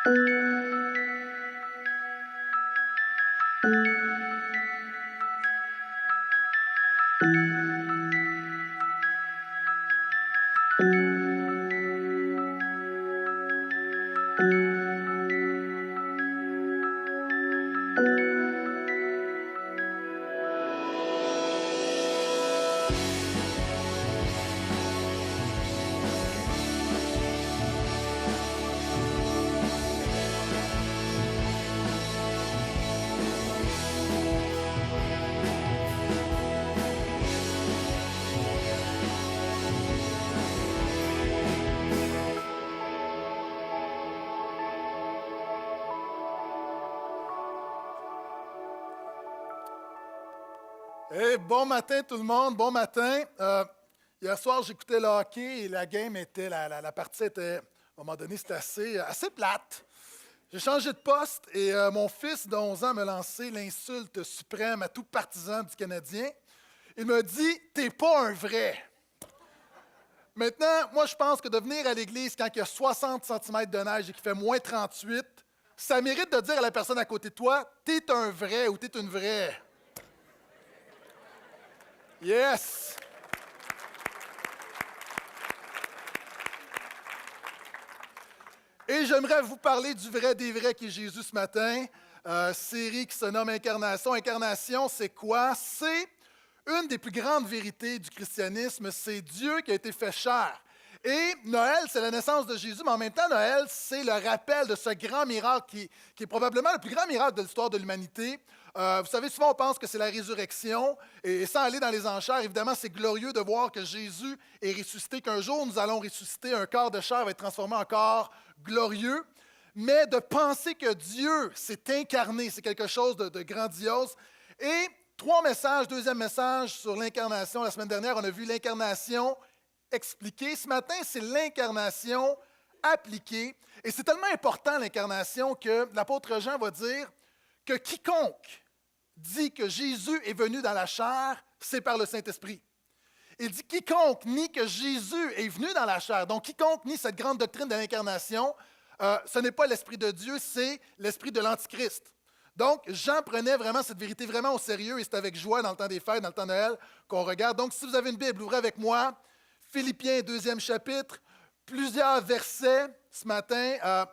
Hey, bon matin tout le monde, bon matin. Hier soir, j'écoutais le hockey et la game était, la partie était, à un moment donné, c'était assez plate. J'ai changé de poste et mon fils de 11 ans m'a lancé l'insulte suprême à tout partisan du Canadien. Il m'a dit « T'es pas un vrai ». Maintenant, moi je pense que de venir à l'église quand il y a 60 cm de neige et qu'il fait moins 38, ça mérite de dire à la personne à côté de toi « T'es un vrai » ou « T'es une vraie ». Yes! Et j'aimerais vous parler du vrai des vrais qui est Jésus ce matin. Série qui se nomme Incarnation. Incarnation, c'est quoi? C'est une des plus grandes vérités du christianisme. C'est Dieu qui a été fait chair. Et Noël, c'est la naissance de Jésus, mais en même temps, Noël, c'est le rappel de ce grand miracle qui est probablement le plus grand miracle de l'histoire de l'humanité. Vous savez, souvent on pense que c'est la résurrection, et sans aller dans les enchères, évidemment, c'est glorieux de voir que Jésus est ressuscité, qu'un jour nous allons ressusciter, un corps de chair va être transformé en corps glorieux, mais de penser que Dieu s'est incarné, c'est quelque chose de grandiose. Et 3 messages, deuxième message sur l'incarnation. La semaine dernière, on a vu l'incarnation expliquée. Ce matin, c'est l'incarnation appliquée. Et c'est tellement important, l'incarnation, que l'apôtre Jean va dire que quiconque dit que Jésus est venu dans la chair, c'est par le Saint-Esprit. Il dit quiconque nie que Jésus est venu dans la chair, donc quiconque nie cette grande doctrine de l'incarnation, ce n'est pas l'Esprit de Dieu, c'est l'Esprit de l'Antichrist. Donc, Jean prenait vraiment cette vérité vraiment au sérieux et c'est avec joie dans le temps des fêtes, dans le temps de Noël, qu'on regarde. Donc, si vous avez une Bible, ouvrez avec moi, Philippiens 2e chapitre, plusieurs versets ce matin.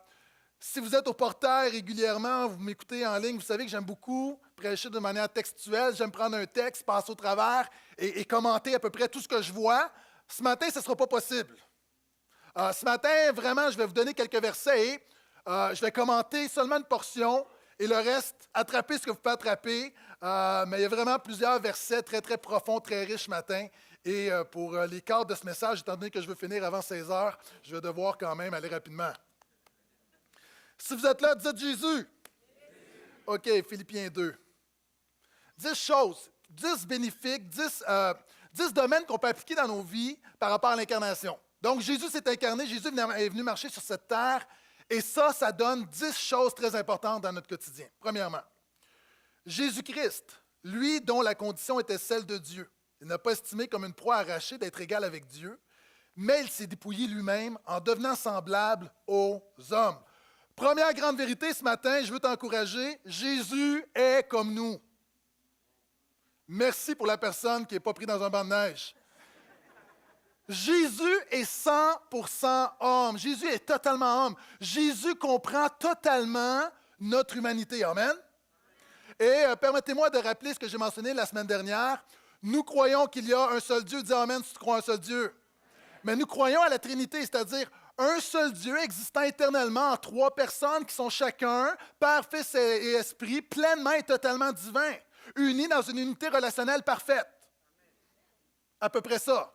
Si vous êtes au portail régulièrement, vous m'écoutez en ligne, vous savez que j'aime beaucoup prêcher de manière textuelle. J'aime prendre un texte, passer au travers et commenter à peu près tout ce que je vois. Ce matin, ce ne sera pas possible. Ce matin, vraiment, je vais vous donner quelques versets et je vais commenter seulement une portion et le reste, attrapez ce que vous pouvez attraper. Mais il y a vraiment plusieurs versets très, très profonds, très riches ce matin. Et pour les cadres de ce message, étant donné que je veux finir avant 16 heures, je vais devoir quand même aller rapidement. Si vous êtes là, dites Jésus. OK, Philippiens 2. 10 choses, 10 bénéfiques, 10 domaines qu'on peut appliquer dans nos vies par rapport à l'incarnation. Donc, Jésus s'est incarné, Jésus est venu marcher sur cette terre, et ça donne 10 choses très importantes dans notre quotidien. Premièrement, Jésus-Christ, lui dont la condition était celle de Dieu, il n'a pas estimé comme une proie arrachée d'être égal avec Dieu, mais il s'est dépouillé lui-même en devenant semblable aux hommes. Première grande vérité ce matin, je veux t'encourager, Jésus est comme nous. Merci pour la personne qui n'est pas prise dans un banc de neige. Jésus est 100% homme. Jésus est totalement homme. Jésus comprend totalement notre humanité. Amen. Et permettez-moi de rappeler ce que j'ai mentionné la semaine dernière. Nous croyons qu'il y a un seul Dieu. Dis Amen si tu crois un seul Dieu. Mais nous croyons à la Trinité, c'est-à-dire un seul Dieu existant éternellement en 3 personnes qui sont chacun, Père, Fils et Esprit, pleinement et totalement divins, unis dans une unité relationnelle parfaite. À peu près ça.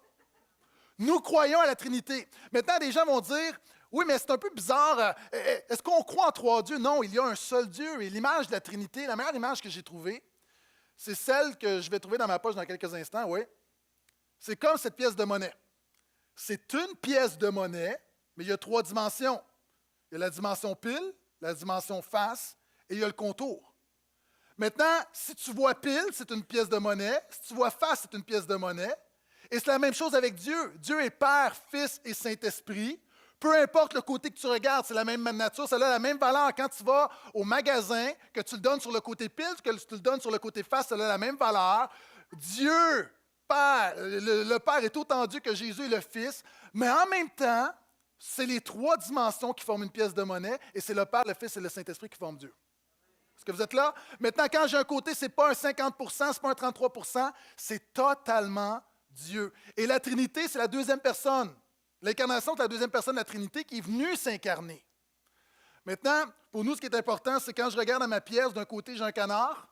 Nous croyons à la Trinité. Maintenant, des gens vont dire, oui, mais c'est un peu bizarre. Est-ce qu'on croit en 3 dieux? Non, il y a un seul Dieu. Et l'image de la Trinité, la meilleure image que j'ai trouvée, c'est celle que je vais trouver dans ma poche dans quelques instants, oui. C'est comme cette pièce de monnaie. C'est une pièce de monnaie, mais il y a 3 dimensions. Il y a la dimension pile, la dimension face et il y a le contour. Maintenant, si tu vois pile, c'est une pièce de monnaie. Si tu vois face, c'est une pièce de monnaie. Et c'est la même chose avec Dieu. Dieu est Père, Fils et Saint-Esprit. Peu importe le côté que tu regardes, c'est la même nature, ça a la même valeur. Quand tu vas au magasin, que tu le donnes sur le côté pile, que tu le donnes sur le côté face, ça a la même valeur. Dieu, Père, le Père est autant Dieu que Jésus est le Fils, mais en même temps, c'est les trois dimensions qui forment une pièce de monnaie, et c'est le Père, le Fils et le Saint-Esprit qui forment Dieu. Est-ce que vous êtes là? Maintenant, quand j'ai un côté, ce n'est pas un 50 ce n'est pas un 33 c'est totalement Dieu. Et la Trinité, c'est la deuxième personne. L'incarnation, c'est la deuxième personne de la Trinité qui est venue s'incarner. Maintenant, pour nous, ce qui est important, c'est quand je regarde à ma pièce, d'un côté, j'ai un canard,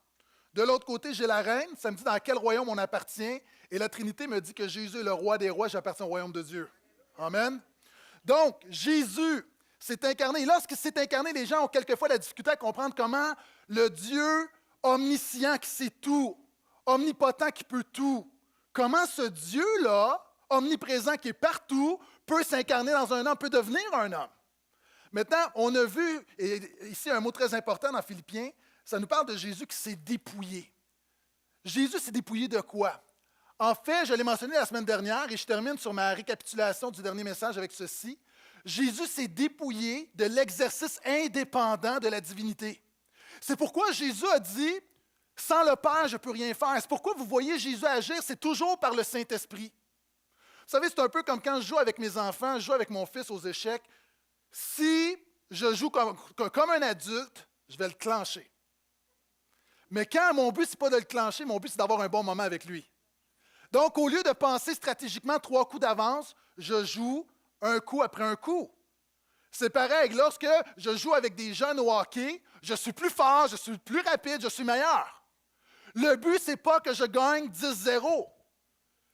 de l'autre côté, j'ai la reine, ça me dit dans quel royaume on appartient, et la Trinité me dit que Jésus est le roi des rois, j'appartiens au royaume de Dieu. Amen. Donc, Jésus s'est incarné. Et lorsqu'il s'est incarné, les gens ont quelquefois la difficulté à comprendre comment le Dieu omniscient qui sait tout, omnipotent qui peut tout, comment ce Dieu-là, omniprésent qui est partout, peut s'incarner dans un homme, peut devenir un homme. Maintenant, on a vu, et ici un mot très important dans Philippiens, ça nous parle de Jésus qui s'est dépouillé. Jésus s'est dépouillé de quoi? En fait, je l'ai mentionné la semaine dernière et je termine sur ma récapitulation du dernier message avec ceci. Jésus s'est dépouillé de l'exercice indépendant de la divinité. C'est pourquoi Jésus a dit, sans le Père, je ne peux rien faire. C'est pourquoi vous voyez Jésus agir, c'est toujours par le Saint-Esprit. Vous savez, c'est un peu comme quand je joue avec mes enfants, je joue avec mon fils aux échecs. Si je joue comme un adulte, je vais le clencher. Mais quand mon but, ce n'est pas de le clencher, mon but, c'est d'avoir un bon moment avec lui. Donc, au lieu de penser stratégiquement 3 coups d'avance, je joue un coup après un coup. C'est pareil, lorsque je joue avec des jeunes au hockey, je suis plus fort, je suis plus rapide, je suis meilleur. Le but, ce n'est pas que je gagne 10-0.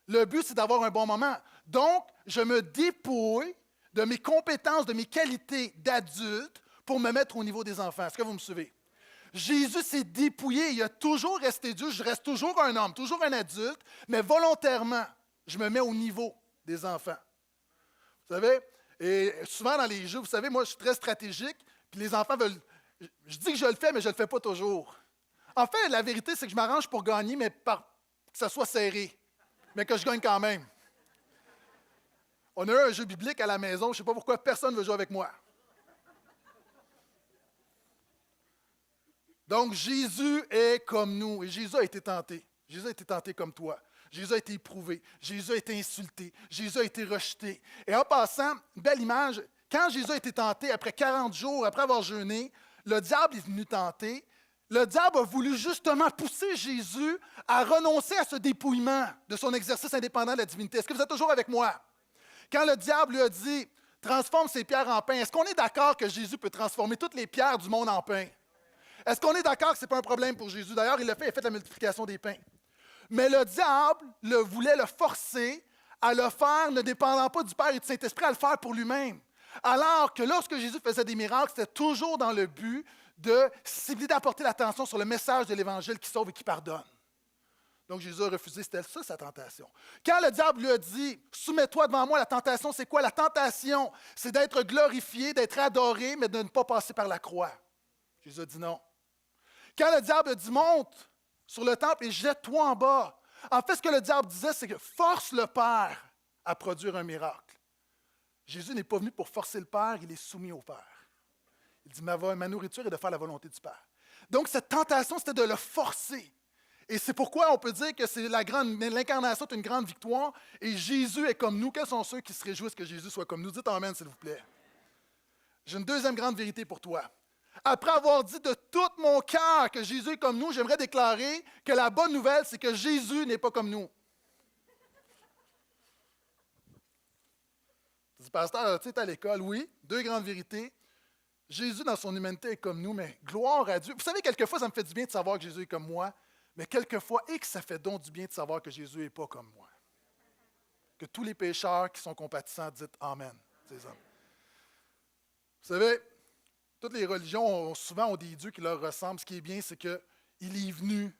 Le but, c'est d'avoir un bon moment. Donc, je me dépouille de mes compétences, de mes qualités d'adulte pour me mettre au niveau des enfants. Est-ce que vous me suivez? Jésus s'est dépouillé, il a toujours resté Dieu, je reste toujours un homme, toujours un adulte, mais volontairement, je me mets au niveau des enfants. Vous savez, et souvent dans les jeux, vous savez, moi je suis très stratégique, puis les enfants veulent, je dis que je le fais, mais je ne le fais pas toujours. En fait, la vérité, c'est que je m'arrange pour gagner, mais que ça soit serré, mais que je gagne quand même. On a eu un jeu biblique à la maison, je ne sais pas pourquoi personne ne veut jouer avec moi. Donc, Jésus est comme nous, et Jésus a été tenté. Jésus a été tenté comme toi. Jésus a été éprouvé. Jésus a été insulté. Jésus a été rejeté. Et en passant, une belle image, quand Jésus a été tenté, après 40 jours, après avoir jeûné, le diable est venu tenter. Le diable a voulu justement pousser Jésus à renoncer à ce dépouillement de son exercice indépendant de la divinité. Est-ce que vous êtes toujours avec moi? Quand le diable lui a dit « Transforme ces pierres en pain », est-ce qu'on est d'accord que Jésus peut transformer toutes les pierres du monde en pain? Est-ce qu'on est d'accord que ce n'est pas un problème pour Jésus? D'ailleurs, il a fait la multiplication des pains. Mais le diable voulait le forcer à le faire ne dépendant pas du Père et du Saint-Esprit, à le faire pour lui-même. Alors que lorsque Jésus faisait des miracles, c'était toujours dans le but de cibler, d'apporter l'attention sur le message de l'Évangile qui sauve et qui pardonne. Donc Jésus a refusé, c'était ça sa tentation. Quand le diable lui a dit « Soumets-toi devant moi », la tentation, c'est quoi? La tentation, c'est d'être glorifié, d'être adoré, mais de ne pas passer par la croix. Jésus a dit non. Quand le diable a dit « Monte sur le temple et jette-toi en bas », en fait, ce que le diable disait, c'est que force le Père à produire un miracle. Jésus n'est pas venu pour forcer le Père, il est soumis au Père. Il dit « Ma nourriture est de faire la volonté du Père ». Donc, cette tentation, c'était de le forcer. Et c'est pourquoi on peut dire que l'incarnation est une grande victoire et Jésus est comme nous. Quels sont ceux qui se réjouissent que Jésus soit comme nous? Dites Amen, s'il vous plaît. J'ai une deuxième grande vérité pour toi. Après avoir dit de tout mon cœur que Jésus est comme nous, j'aimerais déclarer que la bonne nouvelle, c'est que Jésus n'est pas comme nous. Tu dis, pasteur, tu es à l'école, oui, 2 grandes vérités. Jésus, dans son humanité, est comme nous, mais gloire à Dieu. Vous savez, quelquefois, ça me fait du bien de savoir que Jésus est comme moi, mais quelquefois, et que ça fait donc du bien de savoir que Jésus n'est pas comme moi. Que tous les pécheurs qui sont compatissants disent Amen. Ces hommes. Vous savez, toutes les religions souvent ont des dieux qui leur ressemblent. Ce qui est bien, c'est qu'il est venu,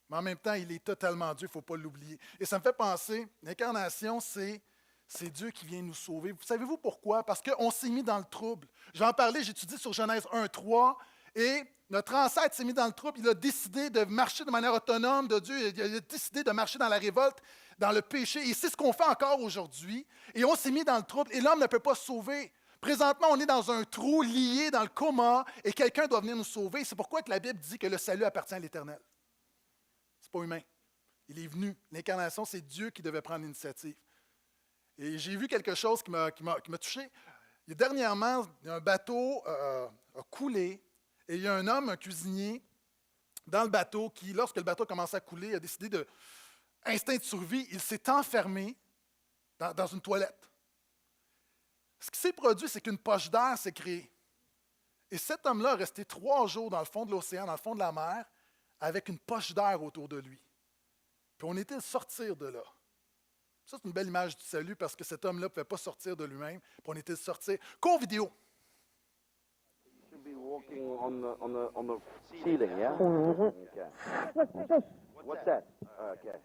mais en même temps, il est totalement Dieu, il ne faut pas l'oublier. Et ça me fait penser, l'incarnation, c'est Dieu qui vient nous sauver. Savez-vous pourquoi? Parce qu'on s'est mis dans le trouble. Je vais en parler, j'étudie sur Genèse 1-3, et notre ancêtre s'est mis dans le trouble. Il a décidé de marcher de manière autonome de Dieu. Il a décidé de marcher dans la révolte, dans le péché. Et c'est ce qu'on fait encore aujourd'hui. Et on s'est mis dans le trouble, et l'homme ne peut pas se sauver. Présentement, on est dans un trou lié dans le coma et quelqu'un doit venir nous sauver. C'est pourquoi que la Bible dit que le salut appartient à l'Éternel. Ce n'est pas humain. Il est venu. L'incarnation, c'est Dieu qui devait prendre l'initiative. Et j'ai vu quelque chose qui m'a touché. Dernièrement, un bateau a coulé et il y a un homme, un cuisinier, dans le bateau qui, lorsque le bateau a commencé à couler, a décidé de, instinct de survie, il s'est enfermé dans une toilette. Ce qui s'est produit, c'est qu'une poche d'air s'est créée. Et cet homme-là est resté 3 jours dans le fond de l'océan, dans le fond de la mer, avec une poche d'air autour de lui. Puis on était sortir de là. Ça, c'est une belle image du salut parce que cet homme-là ne pouvait pas sortir de lui-même. Puis on était sortir. Cours vidéo. You should be walking on the ceiling, yeah? Okay. What's that? Okay.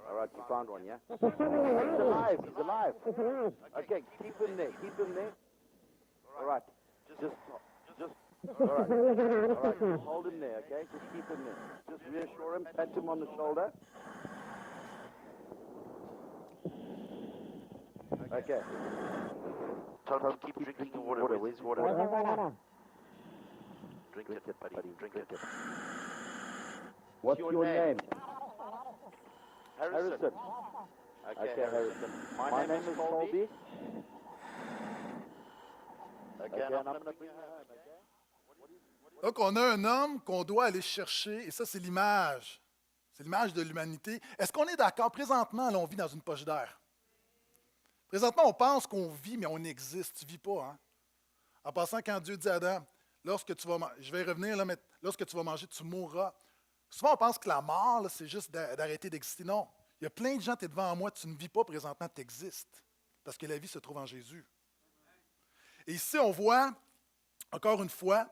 All right, you found one, yeah? He's alive. He's alive. Okay, keep him there. Keep him there. All right. Just. All right. All right. Just hold him there, okay? Just keep him there. Just reassure him. Pat him on the shoulder. Okay. Tell him to keep drinking the water. Where's water? Drink it, buddy. Drink it. What's your name? Harrison. Okay, Harrison. My name is Colby. Okay, and I'm going to bring her home, okay? Donc, on a un homme qu'on doit aller chercher, et ça, c'est l'image. C'est l'image de l'humanité. Est-ce qu'on est d'accord? Présentement, là, on vit dans une poche d'air. Présentement, on pense qu'on vit, mais on existe. Tu ne vis pas, hein? En passant, quand Dieu dit à Adam, lorsque tu vas manger, je vais y revenir, là, mais lorsque tu vas manger, tu mourras. Souvent, on pense que la mort, là, c'est juste d'arrêter d'exister. Non. Il y a plein de gens, tu es devant moi, tu ne vis pas présentement, tu existes. Parce que la vie se trouve en Jésus. Et ici, on voit, encore une fois,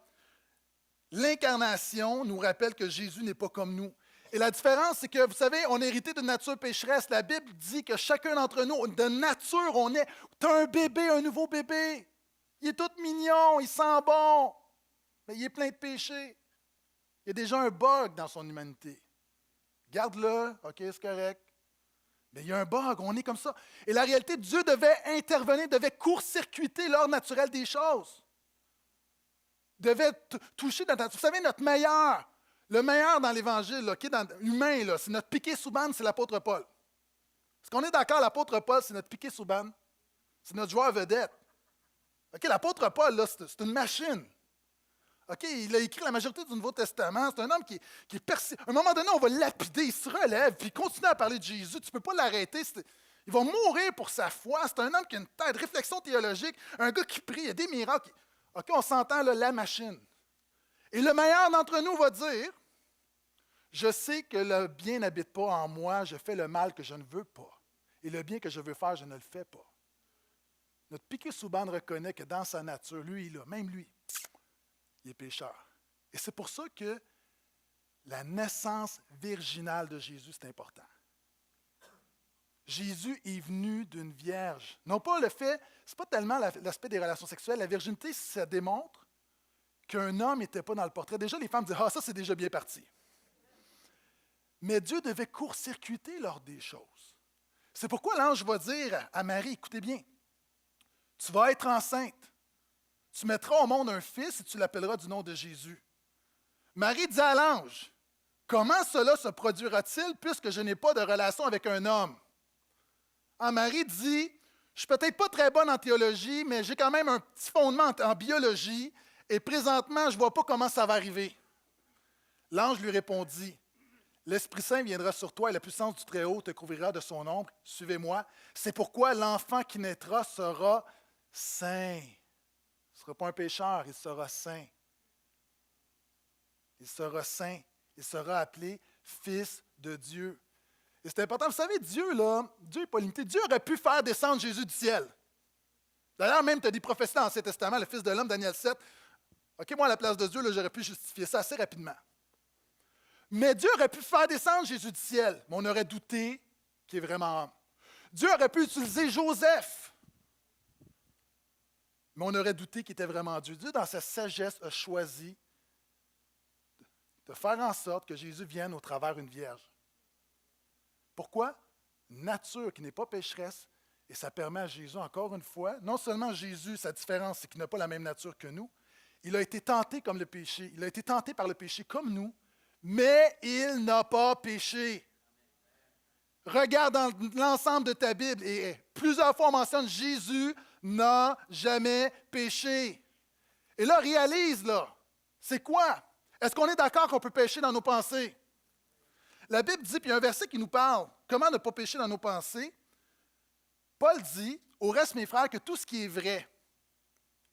l'incarnation nous rappelle que Jésus n'est pas comme nous. Et la différence, c'est que, vous savez, on est hérité d'une nature pécheresse. La Bible dit que chacun d'entre nous, de nature, on est. Tu as un bébé, un nouveau bébé. Il est tout mignon, il sent bon, mais il est plein de péchés. Il y a déjà un bug dans son humanité. Garde-le, OK, c'est correct. Mais il y a un bug, on est comme ça. Et la réalité, Dieu devait intervenir, devait court-circuiter l'ordre naturel des choses. Devait toucher notre nature. Vous savez, notre meilleur, le meilleur dans l'Évangile, là, qui est dans l'humain, là, c'est notre piqué soubane, c'est l'apôtre Paul. Est-ce qu'on est d'accord, l'apôtre Paul, c'est notre piqué soubane? C'est notre joueur vedette. OK, l'apôtre Paul, là, c'est une machine. OK, il a écrit la majorité du Nouveau Testament. C'est un homme qui est persécuté. À un moment donné, on va le lapider, il se relève, puis il continue à parler de Jésus. Tu ne peux pas l'arrêter. Il va mourir pour sa foi. C'est un homme qui a une tête, réflexion théologique, un gars qui prie, il y a des miracles. OK, on s'entend, là, la machine. Et le meilleur d'entre nous va dire, je sais que le bien n'habite pas en moi, je fais le mal que je ne veux pas. Et le bien que je veux faire, je ne le fais pas. Notre piqué soubane reconnaît que dans sa nature, lui, même lui, il est pécheur. Et c'est pour ça que la naissance virginale de Jésus, c'est important. Jésus est venu d'une vierge. Non pas le fait, ce n'est pas tellement l'aspect des relations sexuelles. La virginité, ça démontre qu'un homme n'était pas dans le portrait. Déjà, les femmes disent, ah, ça, c'est déjà bien parti. Mais Dieu devait court-circuiter l'ordre des choses. C'est pourquoi l'ange va dire à Marie, écoutez bien, tu vas être enceinte. Tu mettras au monde un fils et tu l'appelleras du nom de Jésus. Marie dit à l'ange, comment cela se produira-t-il puisque je n'ai pas de relation avec un homme? Marie dit, je ne suis peut-être pas très bonne en théologie, mais j'ai quand même un petit fondement en biologie et présentement, je ne vois pas comment ça va arriver. L'ange lui répondit, l'Esprit Saint viendra sur toi et la puissance du Très-Haut te couvrira de son ombre. Suivez-moi. C'est pourquoi l'enfant qui naîtra sera saint. Il ne sera pas un pécheur, il sera saint. Il sera saint. Il sera appelé Fils de Dieu. Et c'est important. Vous savez, Dieu, là, Dieu n'est pas limité. Dieu aurait pu faire descendre Jésus du ciel. D'ailleurs, même, tu as des prophéties dans l'Ancien Testament, le Fils de l'homme, Daniel 7. OK, moi, à la place de Dieu, là, j'aurais pu justifier ça assez rapidement. Mais Dieu aurait pu faire descendre Jésus du ciel, mais on aurait douté qu'il est vraiment homme. Dieu aurait pu utiliser Joseph, mais on aurait douté qu'il était vraiment Dieu. Dieu, dans sa sagesse, a choisi de faire en sorte que Jésus vienne au travers d'une vierge. Pourquoi? Une nature qui n'est pas pécheresse, Et ça permet à Jésus, encore une fois, non seulement Jésus, sa différence, c'est qu'il n'a pas la même nature que nous, il a été tenté comme le péché, il a été tenté par le péché comme nous, mais il n'a pas péché. Regarde dans l'ensemble de ta Bible, et plusieurs fois on mentionne Jésus n'a jamais péché. Et là, réalise, là, c'est quoi? Est-ce qu'on est d'accord qu'on peut pécher dans nos pensées? La Bible dit, puis il y a un verset qui nous parle, comment ne pas pécher dans nos pensées. Paul dit, au reste, mes frères, que tout ce qui est vrai,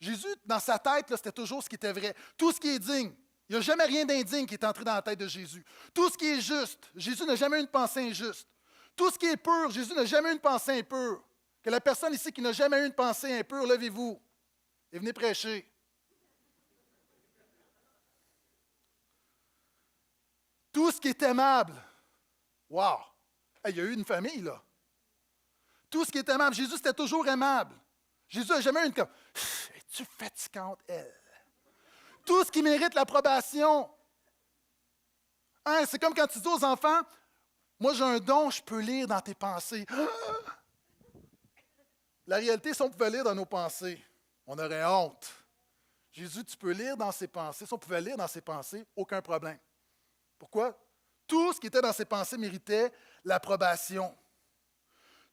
Jésus, dans sa tête, là, c'était toujours ce qui était vrai. Tout ce qui est digne, il n'y a jamais rien d'indigne qui est entré dans la tête de Jésus. Tout ce qui est juste, Jésus n'a jamais eu une pensée injuste. Tout ce qui est pur, Jésus n'a jamais eu une pensée impure. Que la personne ici qui n'a jamais eu une pensée impure, levez-vous et venez prêcher. Tout ce qui est aimable. Wow! Hey, il y a eu une famille, là. Tout ce qui est aimable. Jésus, c'était toujours aimable. Jésus n'a jamais eu une comme « Es-tu fatigante, elle? » Tout ce qui mérite l'approbation. Hein, c'est comme quand tu dis aux enfants, « Moi, j'ai un don, je peux lire dans tes pensées. » La réalité, si on pouvait lire dans nos pensées, on aurait honte. Jésus, tu peux lire dans ses pensées. Si on pouvait lire dans ses pensées, aucun problème. Pourquoi? Tout ce qui était dans ses pensées méritait l'approbation.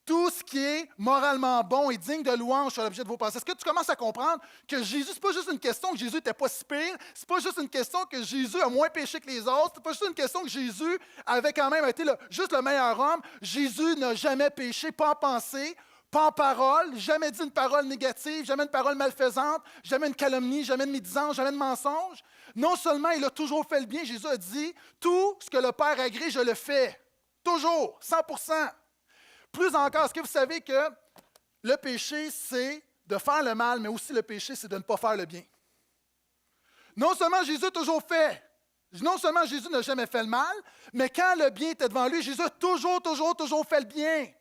Tout ce qui est moralement bon et digne de louange sur l'objet de vos pensées. Est-ce que tu commences à comprendre que Jésus, ce n'est pas juste une question que Jésus n'était pas si pire, ce n'est pas juste une question que Jésus a moins péché que les autres, ce n'est pas juste une question que Jésus avait quand même été juste le meilleur homme. Jésus n'a jamais péché, pas en pensée, pas en parole, jamais dit une parole négative, jamais une parole malfaisante, jamais une calomnie, jamais une médisance, jamais de mensonge. Non seulement il a toujours fait le bien, Jésus a dit, tout ce que le Père agrée, je le fais. Toujours, 100%. Plus encore, est-ce que vous savez que le péché, c'est de faire le mal, mais aussi le péché, c'est de ne pas faire le bien? Non seulement Jésus a toujours fait, non seulement Jésus n'a jamais fait le mal, mais quand le bien était devant lui, Jésus a toujours fait le bien.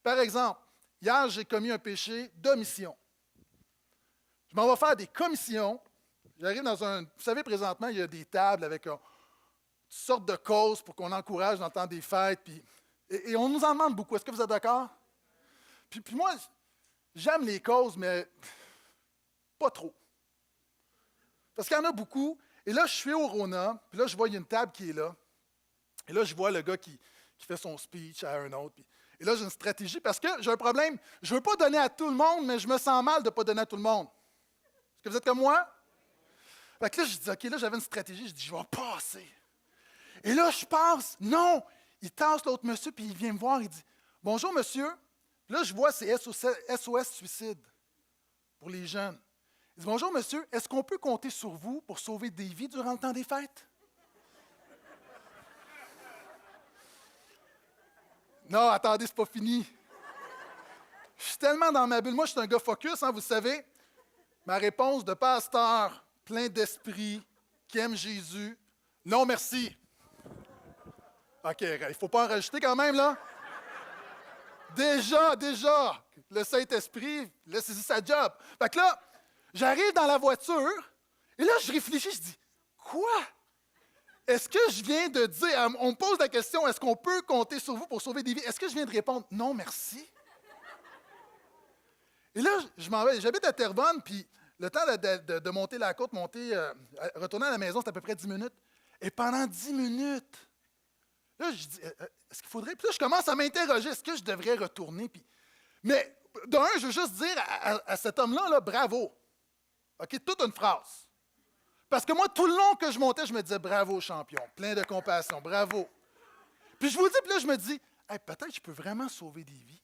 Par exemple, hier, j'ai commis un péché d'omission. Je m'en vais faire des commissions. J'arrive dans un... Vous savez, présentement, il y a des tables avec toutes sortes de causes pour qu'on encourage dans le temps des fêtes, et on nous en demande beaucoup. Est-ce que vous êtes d'accord? Puis moi, j'aime les causes, mais pas trop. Parce qu'il y en a beaucoup. Et là, je suis au Rona, puis là, je vois, il y a une table qui est là. Et là, je vois le gars qui fait son speech à un autre. Et là, j'ai une stratégie parce que j'ai un problème. Je ne veux pas donner à tout le monde, mais je me sens mal de ne pas donner à tout le monde. Est-ce que vous êtes comme moi? Fait que là, je dis, OK, là, j'avais une stratégie. Je dis, je vais passer. Et là, je passe. Non! Il tasse l'autre monsieur, puis il vient me voir, il dit « Bonjour, monsieur. » Puis là, je vois, c'est SOS Suicide pour les jeunes. Il dit « Bonjour, monsieur. Est-ce qu'on peut compter sur vous pour sauver des vies durant le temps des fêtes? » Non, attendez, c'est pas fini. Je suis tellement dans ma bulle. Moi, je suis un gars focus, hein, vous savez. Ma réponse de pasteur, plein d'esprit, qui aime Jésus, « Non, merci. » OK, il ne faut pas en rajouter quand même, là. Déjà, le Saint-Esprit, là, c'est sa job. Fait que là, j'arrive dans la voiture, et là, je réfléchis, je dis, quoi? Est-ce que je viens de dire, on me pose la question, est-ce qu'on peut compter sur vous pour sauver des vies? Est-ce que je viens de répondre, non, merci? Et là, je m'en vais, j'habite à Terrebonne, puis le temps de monter la côte, retourner à la maison, c'est à peu près 10 minutes. Et pendant 10 minutes, là, je dis, est-ce qu'il faudrait... Puis là, je commence à m'interroger, est-ce que je devrais retourner? Mais d'un, je veux juste dire à cet homme-là, là, bravo. OK, toute une phrase. Parce que moi, tout le long que je montais, je me disais, bravo, champion, plein de compassion, bravo. Puis je vous dis, puis là, je me dis, hey, peut-être que je peux vraiment sauver des vies.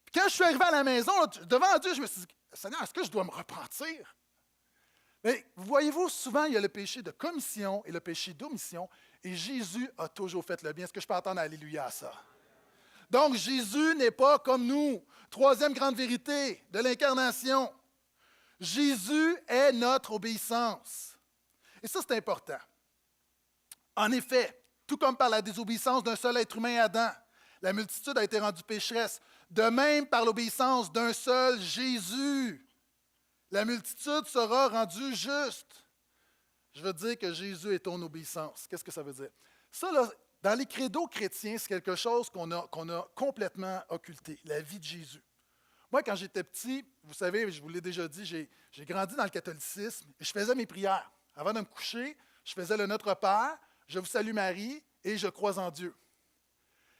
Puis quand je suis arrivé à la maison, là, devant Dieu, je me suis dit, Seigneur, est-ce que je dois me repentir? Mais voyez-vous, souvent, il y a le péché de commission et le péché d'omission, et Jésus a toujours fait le bien. Est-ce que je peux entendre alléluia à ça? Donc, Jésus n'est pas comme nous. Troisième grande vérité de l'incarnation. Jésus est notre obéissance. Et ça, c'est important. En effet, tout comme par la désobéissance d'un seul être humain, Adam, la multitude a été rendue pécheresse. De même, par l'obéissance d'un seul Jésus, la multitude sera rendue juste. Je veux dire que Jésus est ton obéissance. Qu'est-ce que ça veut dire? Ça, là, Dans les credos chrétiens, c'est quelque chose qu'on a complètement occulté, la vie de Jésus. Moi, quand j'étais petit, vous savez, je vous l'ai déjà dit, j'ai grandi dans le catholicisme et je faisais mes prières. Avant de me coucher, je faisais le Notre Père, je vous salue Marie et je crois en Dieu.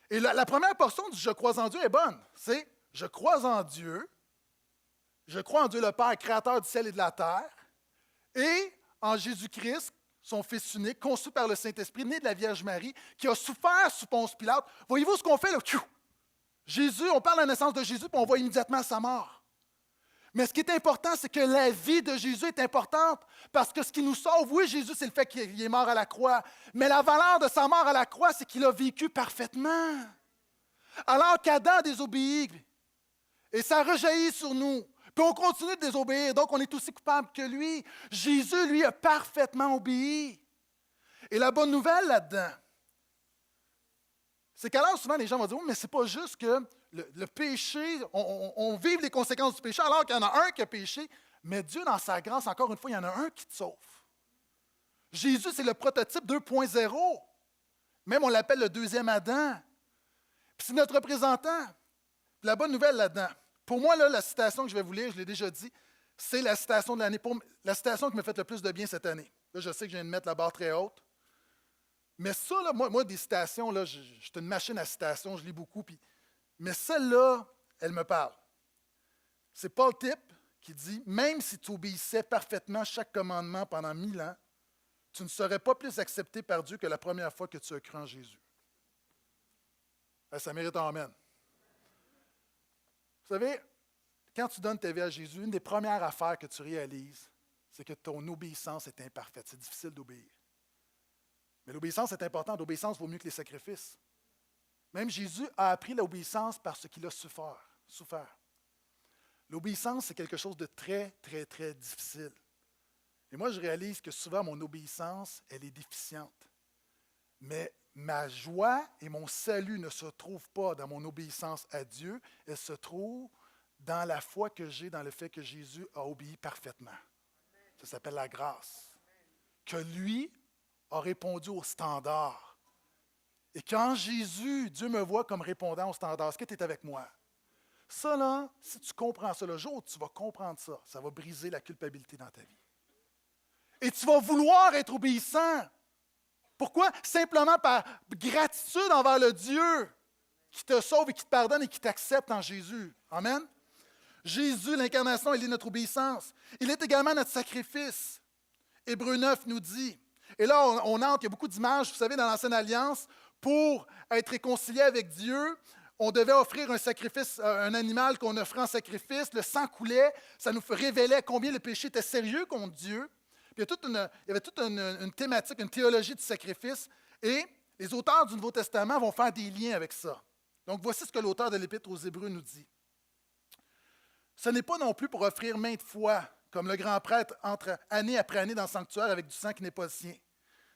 Et la première portion du je crois en Dieu est bonne. C'est je crois en Dieu, je crois en Dieu le Père, créateur du ciel et de la terre, et en Jésus-Christ, son Fils unique, conçu par le Saint-Esprit, né de la Vierge Marie, qui a souffert sous Ponce Pilate. Voyez-vous ce qu'on fait là? Jésus, on parle de la naissance de Jésus, puis on voit immédiatement sa mort. Mais ce qui est important, c'est que la vie de Jésus est importante, parce que ce qui nous sauve, oui, Jésus, c'est le fait qu'il est mort à la croix, mais la valeur de sa mort à la croix, c'est qu'il a vécu parfaitement. Alors qu'Adam a désobéi, et ça rejaillit sur nous, puis on continue de désobéir, donc on est aussi coupable que lui. Jésus, lui, a parfaitement obéi. Et la bonne nouvelle là-dedans, c'est qu'alors souvent les gens vont dire, oh, mais c'est pas juste que le péché, on vive les conséquences du péché alors qu'il y en a un qui a péché, mais Dieu, dans sa grâce, encore une fois, il y en a un qui te sauve. Jésus, c'est le prototype 2.0. Même on l'appelle le deuxième Adam. Puis c'est notre représentant. La bonne nouvelle là-dedans, pour moi, là, la citation que je vais vous lire, je l'ai déjà dit, c'est la citation de l'année, la citation qui m'a fait le plus de bien cette année. Là, je sais que je viens de mettre la barre très haute. Mais ça, là, moi, des citations, là, je suis une machine à citations, je lis beaucoup. Mais celle-là, elle me parle. C'est Paul Tipp qui dit « Même si tu obéissais parfaitement chaque commandement pendant 1000 ans, tu ne serais pas plus accepté par Dieu que la première fois que tu as cru en Jésus. » Ça mérite un amen. Vous savez, quand tu donnes ta vie à Jésus, une des premières affaires que tu réalises, c'est que ton obéissance est imparfaite. C'est difficile d'obéir. Mais l'obéissance est importante. L'obéissance vaut mieux que les sacrifices. Même Jésus a appris l'obéissance parce qu'il a souffert. L'obéissance, c'est quelque chose de très, très, très difficile. Et moi, je réalise que souvent, mon obéissance, elle est déficiente. Mais ma joie et mon salut ne se trouvent pas dans mon obéissance à Dieu, elle se trouve dans la foi que j'ai dans le fait que Jésus a obéi parfaitement. Ça s'appelle la grâce. Que lui a répondu au standard. Et quand Jésus, Dieu me voit comme répondant au standard, est-ce que tu es avec moi? Ça, là, si tu comprends ça, le jour où tu vas comprendre ça, ça va briser la culpabilité dans ta vie. Et tu vas vouloir être obéissant. Pourquoi? Simplement par gratitude envers le Dieu qui te sauve et qui te pardonne et qui t'accepte en Jésus. Amen? Jésus, l'incarnation, il est notre obéissance. Il est également notre sacrifice. Hébreux 9 nous dit, et là on entre, il y a beaucoup d'images, vous savez, dans l'Ancienne Alliance, pour être réconcilié avec Dieu, on devait offrir un sacrifice, un animal qu'on offrait en sacrifice, le sang coulait, ça nous révélait combien le péché était sérieux contre Dieu. Puis il y avait toute une thématique, une théologie du sacrifice, et les auteurs du Nouveau Testament vont faire des liens avec ça. Donc voici ce que l'auteur de l'Épître aux Hébreux nous dit. Ce n'est pas non plus pour offrir maintes fois, comme le grand prêtre entre année après année dans le sanctuaire avec du sang qui n'est pas le sien.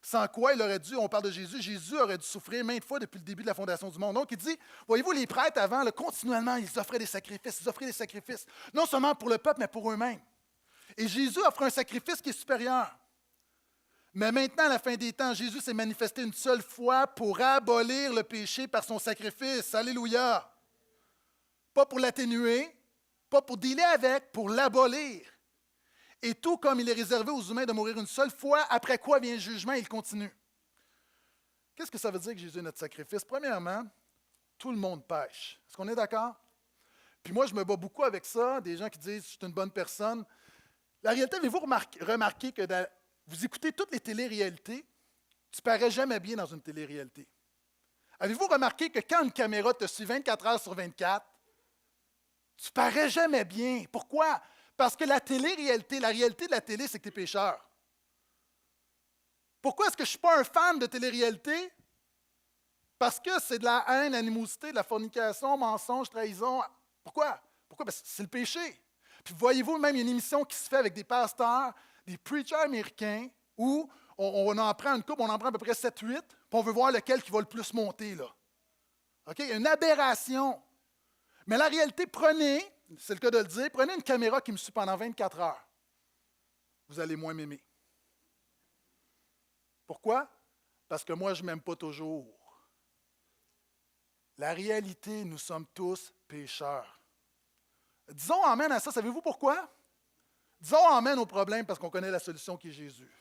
Sans quoi il aurait dû, on parle de Jésus, Jésus aurait dû souffrir maintes fois depuis le début de la fondation du monde. Donc il dit, voyez-vous, les prêtres avant, là, continuellement, ils offraient des sacrifices, non seulement pour le peuple, mais pour eux-mêmes. Et Jésus offre un sacrifice qui est supérieur. Mais maintenant, à la fin des temps, Jésus s'est manifesté une seule fois pour abolir le péché par son sacrifice. Alléluia! Pas pour l'atténuer, pas pour dealer avec, pour l'abolir. Et tout comme il est réservé aux humains de mourir une seule fois, après quoi vient le jugement, il continue. Qu'est-ce que ça veut dire que Jésus est notre sacrifice? Premièrement, tout le monde pêche. Est-ce qu'on est d'accord? Puis moi, je me bats beaucoup avec ça, des gens qui disent « je suis une bonne personne ». La réalité, avez-vous remarqué que vous écoutez toutes les téléréalités, tu ne parais jamais bien dans une téléréalité. Avez-vous remarqué que quand une caméra te suit 24 heures sur 24, tu ne parais jamais bien? Pourquoi? Parce que la réalité de la télé, c'est que tu es pécheur. Pourquoi est-ce que je ne suis pas un fan de télé-réalité? Parce que c'est de la haine, animosité, de la fornication, mensonge, trahison. Pourquoi? Pourquoi? Parce que c'est le péché. Puis voyez-vous, même une émission qui se fait avec des pasteurs, des preachers américains, où on en prend une couple, on en prend à peu près 7-8, puis on veut voir lequel qui va le plus monter, là. OK? Une aberration. Mais la réalité, prenez, c'est le cas de le dire, prenez une caméra qui me suit pendant 24 heures. Vous allez moins m'aimer. Pourquoi? Parce que moi, je ne m'aime pas toujours. La réalité, nous sommes tous pécheurs. Disons amen à ça. Savez-vous pourquoi? Disons amen au problème parce qu'on connaît la solution qui est Jésus.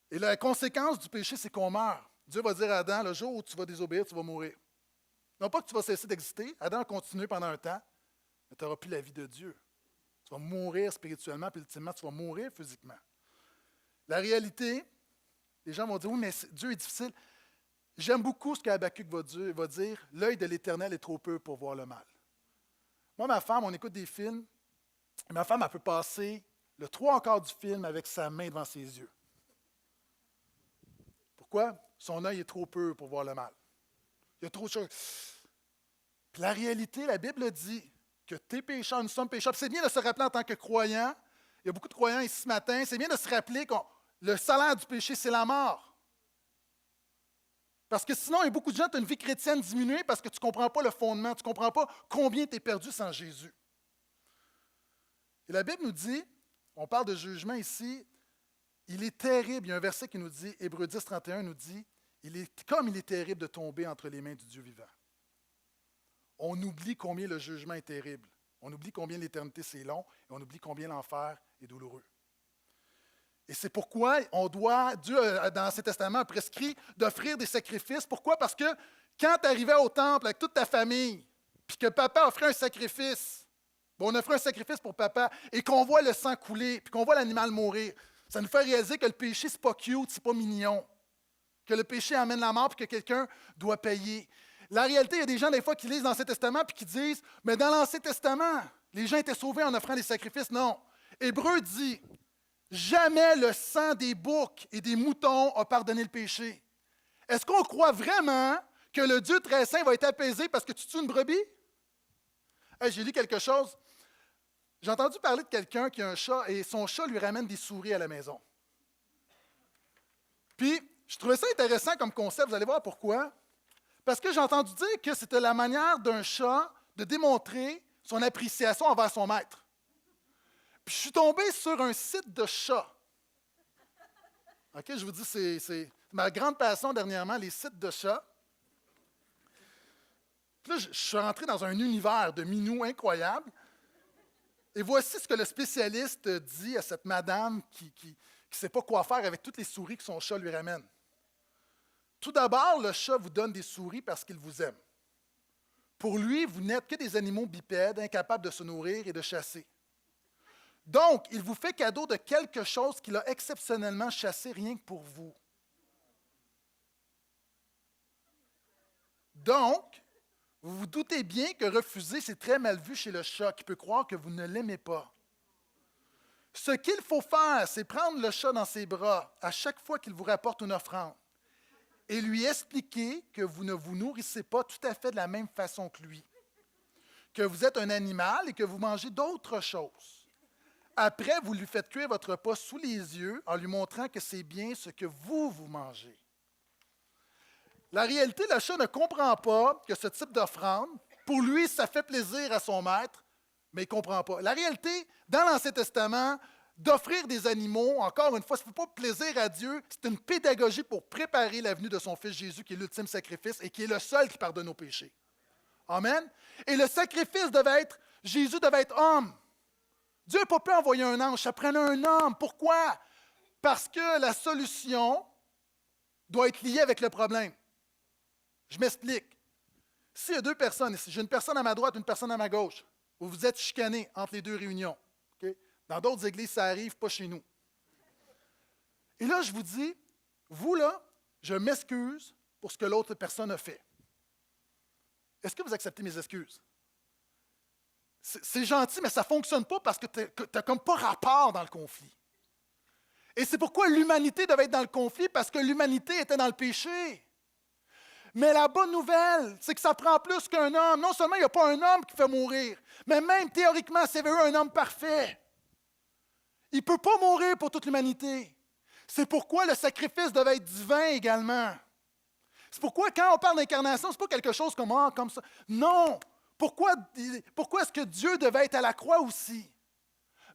Et la conséquence du péché, c'est qu'on meurt. Dieu va dire à Adam, le jour où tu vas désobéir, tu vas mourir. Non pas que tu vas cesser d'exister, Adam va continuer pendant un temps, mais tu n'auras plus la vie de Dieu. Tu vas mourir spirituellement, puis ultimement, tu vas mourir physiquement. La réalité, les gens vont dire, oui, mais Dieu est difficile. J'aime beaucoup ce qu'Habakkuk va dire, l'œil de l'Éternel est trop peu pour voir le mal. Moi, ma femme, on écoute des films, et ma femme, elle peut passer le 3/4 du film avec sa main devant ses yeux. Pourquoi? Son œil est trop peu pour voir le mal. Il y a trop de choses. Puis la réalité, la Bible dit que t'es pécheur, nous sommes pécheurs. Puis c'est bien de se rappeler en tant que croyant. Il y a beaucoup de croyants ici ce matin. C'est bien de se rappeler que le salaire du péché, c'est la mort. Parce que sinon, il y a beaucoup de gens qui ont une vie chrétienne diminuée parce que tu ne comprends pas le fondement, tu ne comprends pas combien tu es perdu sans Jésus. Et la Bible nous dit, on parle de jugement ici, il est terrible, il y a un verset qui nous dit, Hébreux 10, 31 nous dit, il est terrible de tomber entre les mains du Dieu vivant. On oublie combien le jugement est terrible. On oublie combien l'éternité c'est long et on oublie combien l'enfer est douloureux. Et c'est pourquoi Dieu, dans ses testaments, a prescrit d'offrir des sacrifices. Pourquoi? Parce que quand tu arrivais au temple avec toute ta famille, puis que papa offrait un sacrifice, on offrait un sacrifice pour papa, et qu'on voit le sang couler, puis qu'on voit l'animal mourir, ça nous fait réaliser que le péché, c'est pas cute, c'est pas mignon. Que le péché amène la mort, puis que quelqu'un doit payer. La réalité, il y a des gens, des fois, qui lisent l'Ancien Testament, puis qui disent, mais dans l'Ancien Testament, les gens étaient sauvés en offrant des sacrifices. Non. Hébreux dit, jamais le sang des boucs et des moutons a pardonné le péché. Est-ce qu'on croit vraiment que le Dieu très saint va être apaisé parce que tu tues une brebis? Hey, j'ai lu quelque chose. J'ai entendu parler de quelqu'un qui a un chat et son chat lui ramène des souris à la maison. Puis, je trouvais ça intéressant comme concept. Vous allez voir pourquoi. Parce que j'ai entendu dire que c'était la manière d'un chat de démontrer son appréciation envers son maître. Puis je suis tombé sur un site de chats. OK, je vous dis, c'est ma grande passion dernièrement, les sites de chats. Puis là, je suis rentré dans un univers de minous incroyable. Et voici ce que le spécialiste dit à cette madame qui ne sait pas quoi faire avec toutes les souris que son chat lui ramène. Tout d'abord, le chat vous donne des souris parce qu'il vous aime. Pour lui, vous n'êtes que des animaux bipèdes, incapables de se nourrir et de chasser. Donc, il vous fait cadeau de quelque chose qu'il a exceptionnellement chassé rien que pour vous. Donc, vous vous doutez bien que refuser, c'est très mal vu chez le chat, qui peut croire que vous ne l'aimez pas. Ce qu'il faut faire, c'est prendre le chat dans ses bras à chaque fois qu'il vous rapporte une offrande et lui expliquer que vous ne vous nourrissez pas tout à fait de la même façon que lui, que vous êtes un animal et que vous mangez d'autres choses. Après, vous lui faites cuire votre repas sous les yeux en lui montrant que c'est bien ce que vous mangez. La réalité, le chat ne comprend pas que ce type d'offrande, pour lui, ça fait plaisir à son maître, mais il ne comprend pas. La réalité, dans l'Ancien Testament, d'offrir des animaux, encore une fois, ça ne fait pas plaisir à Dieu, c'est une pédagogie pour préparer la venue de son Fils Jésus, qui est l'ultime sacrifice et qui est le seul qui pardonne nos péchés. Amen. Et le sacrifice devait être, Jésus devait être homme. Dieu n'a pas pu envoyer un ange, ça prenait un homme. Pourquoi? Parce que la solution doit être liée avec le problème. Je m'explique. S'il y a deux personnes, si j'ai une personne à ma droite, une personne à ma gauche, vous vous êtes chicanés entre les deux réunions. Okay? Dans d'autres églises, ça arrive, pas chez nous. Et là, je vous dis, vous là, je m'excuse pour ce que l'autre personne a fait. Est-ce que vous acceptez mes excuses? C'est gentil, mais ça ne fonctionne pas parce que tu n'as comme pas rapport dans le conflit. Et c'est pourquoi l'humanité devait être dans le conflit, parce que l'humanité était dans le péché. Mais la bonne nouvelle, c'est que ça prend plus qu'un homme. Non seulement il n'y a pas un homme qui fait mourir, mais même théoriquement, s'il y avait eu un homme parfait, il ne peut pas mourir pour toute l'humanité. C'est pourquoi le sacrifice devait être divin également. C'est pourquoi quand on parle d'incarnation, ce n'est pas quelque chose comme ça. Non! Pourquoi est-ce que Dieu devait être à la croix aussi?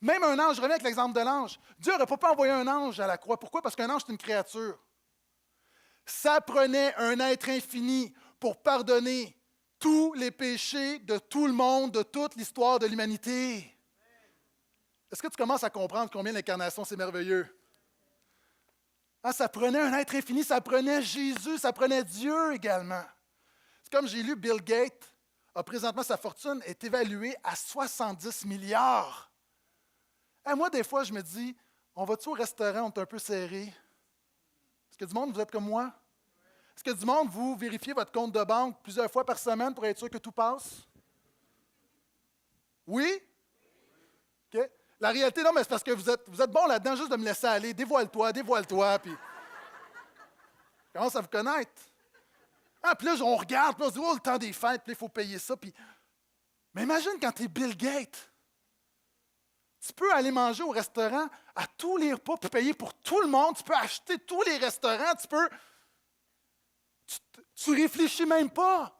Même un ange, je reviens avec l'exemple de l'ange. Dieu n'aurait pas pu envoyer un ange à la croix. Pourquoi? Parce qu'un ange, c'est une créature. Ça prenait un être infini pour pardonner tous les péchés de tout le monde, de toute l'histoire de l'humanité. Est-ce que tu commences à comprendre combien l'incarnation, c'est merveilleux? Ah, ça prenait un être infini, ça prenait Jésus, ça prenait Dieu également. C'est comme j'ai lu, Bill Gates présentement, sa fortune est évaluée à 70 milliards. Et moi, des fois, je me dis, on va-tu au restaurant, on est un peu serré? Est-ce que du monde, vous êtes comme moi? Est-ce que du monde, vous vérifiez votre compte de banque plusieurs fois par semaine pour être sûr que tout passe? Oui? OK. La réalité, non, mais c'est parce que vous êtes bon là-dedans, juste de me laisser aller. Dévoile-toi, puis je commence à vous connaître. Ah, puis là, on regarde, puis on se dit, oh, le temps des fêtes, puis il faut payer ça. Puis... Mais imagine quand tu es Bill Gates. Tu peux aller manger au restaurant à tous les repas, puis payer pour tout le monde. Tu peux acheter tous les restaurants. Tu réfléchis même pas.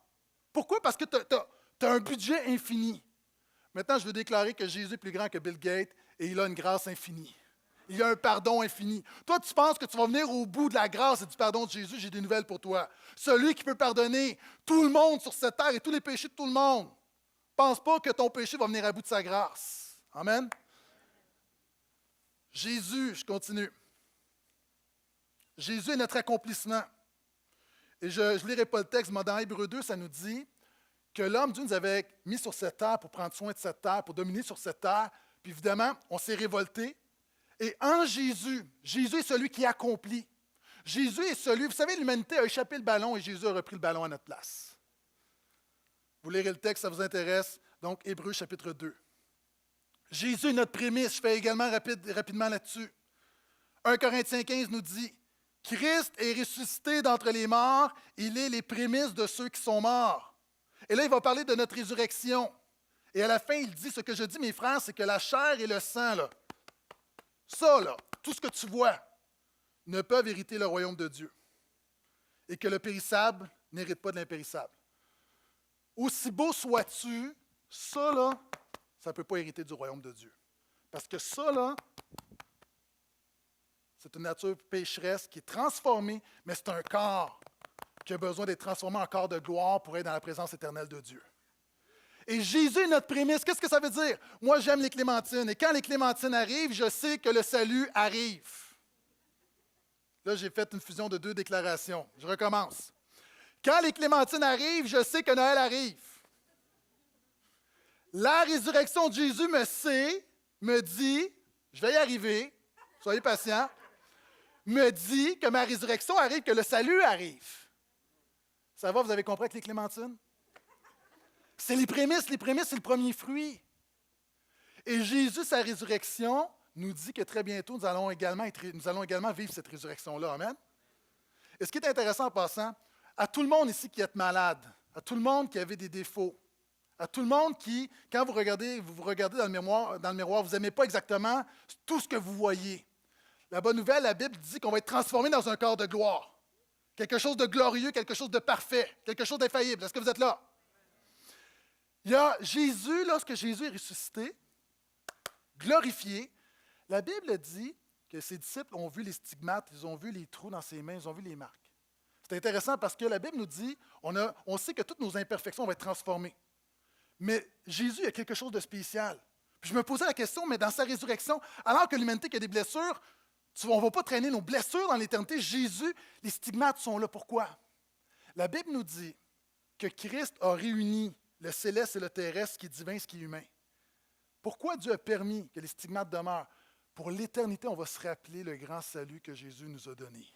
Pourquoi? Parce que tu as un budget infini. Maintenant, je veux déclarer que Jésus est plus grand que Bill Gates et il a une grâce infinie. Il a un pardon infini. Toi, tu penses que tu vas venir au bout de la grâce et du pardon de Jésus, j'ai des nouvelles pour toi. Celui qui peut pardonner tout le monde sur cette terre et tous les péchés de tout le monde. Pense pas que ton péché va venir à bout de sa grâce. Amen. Jésus, je continue. Jésus est notre accomplissement. Et je ne lirai pas le texte, mais dans Hébreux 2, ça nous dit que l'homme, Dieu nous avait mis sur cette terre pour prendre soin de cette terre, pour dominer sur cette terre. Puis évidemment, on s'est révolté. Et en Jésus, Jésus est celui qui accomplit. Jésus est celui, vous savez, l'humanité a échappé le ballon et Jésus a repris le ballon à notre place. Vous lirez le texte, ça vous intéresse. Donc, Hébreux chapitre 2. Jésus est notre prémisse. Je fais également rapidement là-dessus. 1 Corinthiens 15 nous dit, Christ est ressuscité d'entre les morts, il est les prémices de ceux qui sont morts. Et là, il va parler de notre résurrection. Et à la fin, il dit, ce que je dis, mes frères, c'est que la chair et le sang, là, ça, là, tout ce que tu vois, ne peuvent hériter le royaume de Dieu. Et que le périssable n'hérite pas de l'impérissable. Aussi beau sois-tu, ça, là, ça ne peut pas hériter du royaume de Dieu. Parce que ça, là, c'est une nature pécheresse qui est transformée, mais c'est un corps qui a besoin d'être transformé en corps de gloire pour être dans la présence éternelle de Dieu. Et Jésus est notre prémisse. Qu'est-ce que ça veut dire? Moi, j'aime les clémentines. Et quand les clémentines arrivent, je sais que le salut arrive. Là, j'ai fait une fusion de deux déclarations. Je recommence. Quand les clémentines arrivent, je sais que Noël arrive. La résurrection de Jésus me dit, je vais y arriver, soyez patients, me dit que ma résurrection arrive, que le salut arrive. Ça va, vous avez compris avec les clémentines? C'est les prémices, c'est le premier fruit. Et Jésus, sa résurrection, nous dit que très bientôt, nous allons également vivre cette résurrection-là. Amen? Et ce qui est intéressant en passant, à tout le monde ici qui est malade, à tout le monde qui avait des défauts, à tout le monde qui, quand vous regardez dans le miroir, vous n'aimez pas exactement tout ce que vous voyez. La bonne nouvelle, la Bible dit qu'on va être transformé dans un corps de gloire. Quelque chose de glorieux, quelque chose de parfait, quelque chose d'infaillible. Est-ce que vous êtes là? Il y a Jésus, lorsque Jésus est ressuscité, glorifié, la Bible dit que ses disciples ont vu les stigmates, ils ont vu les trous dans ses mains, ils ont vu les marques. C'est intéressant parce que la Bible nous dit, on sait que toutes nos imperfections vont être transformées. Mais Jésus a quelque chose de spécial. Puis je me posais la question, mais dans sa résurrection, alors que l'humanité qui a des blessures, on ne va pas traîner nos blessures dans l'éternité. Jésus, les stigmates sont là. Pourquoi? La Bible nous dit que Christ a réuni le céleste et le terrestre, ce qui est divin, ce qui est humain. Pourquoi Dieu a permis que les stigmates demeurent? Pour l'éternité, on va se rappeler le grand salut que Jésus nous a donné.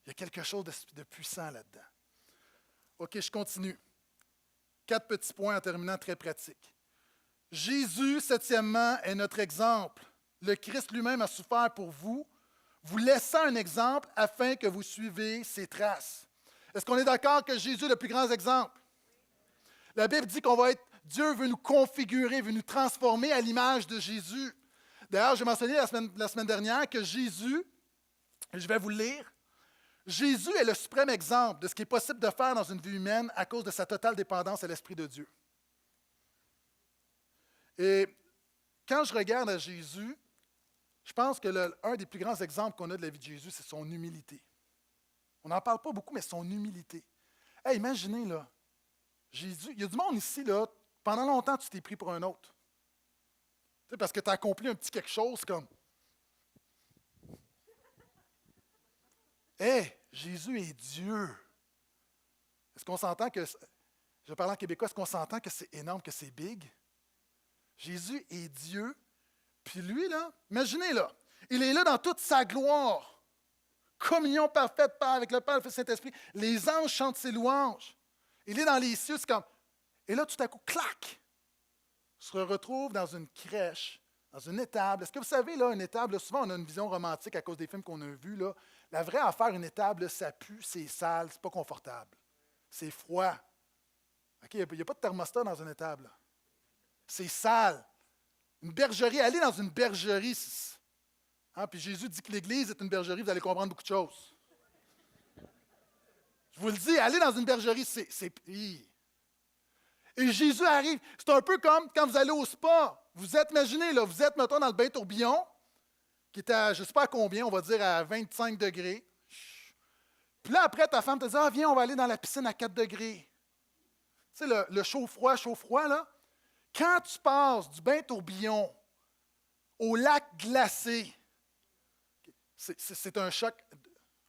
Il y a quelque chose de puissant là-dedans. OK, je continue. 4 petits points en terminant, très pratiques. Jésus, septièmement, est notre exemple. Le Christ lui-même a souffert pour vous, vous laissant un exemple afin que vous suivez ses traces. Est-ce qu'on est d'accord que Jésus est le plus grand exemple? La Bible dit Dieu veut nous configurer, veut nous transformer à l'image de Jésus. D'ailleurs, j'ai mentionné la semaine dernière que Jésus, je vais vous le lire, Jésus est le suprême exemple de ce qui est possible de faire dans une vie humaine à cause de sa totale dépendance à l'Esprit de Dieu. Et quand je regarde à Jésus, je pense que un des plus grands exemples qu'on a de la vie de Jésus, c'est son humilité. On n'en parle pas beaucoup, mais son humilité. Hey, imaginez, là, Jésus, il y a du monde ici, là, pendant longtemps, tu t'es pris pour un autre. Tu sais, parce que tu as accompli un petit quelque chose comme. Hey, Jésus est Dieu. Est-ce qu'on s'entend que. Je parle en québécois, est-ce qu'on s'entend que c'est énorme, que c'est big? Jésus est Dieu. Puis lui, là, imaginez, là, il est là dans toute sa gloire. Communion parfaite avec le Père, le Fils et le Saint-Esprit. Les anges chantent ses louanges. Il est dans les cieux, c'est comme. Et là, tout à coup, clac! Se retrouve dans une crèche, dans une étable. Est-ce que vous savez, là, une étable, là, souvent on a une vision romantique à cause des films qu'on a vus. Là. La vraie affaire, une étable, là, ça pue, c'est sale, c'est pas confortable. C'est froid. Okay, il n'y a pas de thermostat dans une étable. Là. C'est sale. Une bergerie, allez dans une bergerie. Hein, puis Jésus dit que l'Église est une bergerie, vous allez comprendre beaucoup de choses. Je vous le dis, allez dans une bergerie, c'est pire. Et Jésus arrive. C'est un peu comme quand vous allez au spa. Vous êtes, imaginez, là, vous êtes, mettons, dans le bain tourbillon, qui est à, je ne sais pas à combien, on va dire à 25 degrés. Puis là, après, ta femme te dit, ah, viens, on va aller dans la piscine à 4 degrés. Tu sais, le chaud-froid, là. Quand tu passes du bain tourbillon au lac glacé, c'est un choc.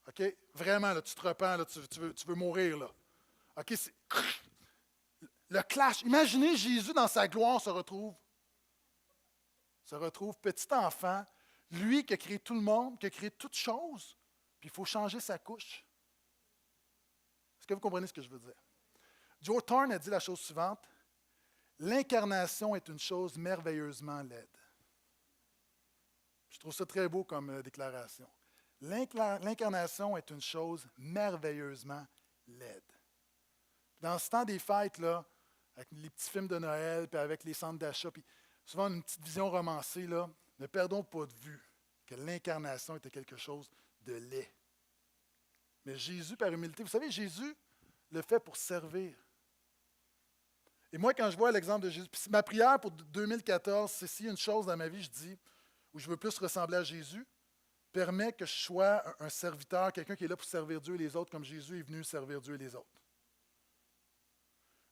OK? Vraiment, là, tu te repens, là, tu veux mourir, là. OK? Le clash. Imaginez Jésus dans sa gloire se retrouve petit enfant, lui qui a créé tout le monde, qui a créé toutes choses, puis il faut changer sa couche. Est-ce que vous comprenez ce que je veux dire? Joe Thorne a dit la chose suivante: l'incarnation est une chose merveilleusement laide. Je trouve ça très beau comme déclaration. L'incarnation est une chose merveilleusement laide. Dans ce temps des fêtes, là, avec les petits films de Noël, puis avec les centres d'achat, puis souvent une petite vision romancée, là, ne perdons pas de vue que l'incarnation était quelque chose de laid. Mais Jésus, par humilité, vous savez, Jésus le fait pour servir. Et moi, quand je vois l'exemple de Jésus, ma prière pour 2014, c'est s'il y a une chose dans ma vie, je dis, où je veux plus ressembler à Jésus, permet que je sois un serviteur, quelqu'un qui est là pour servir Dieu et les autres, comme Jésus est venu servir Dieu et les autres.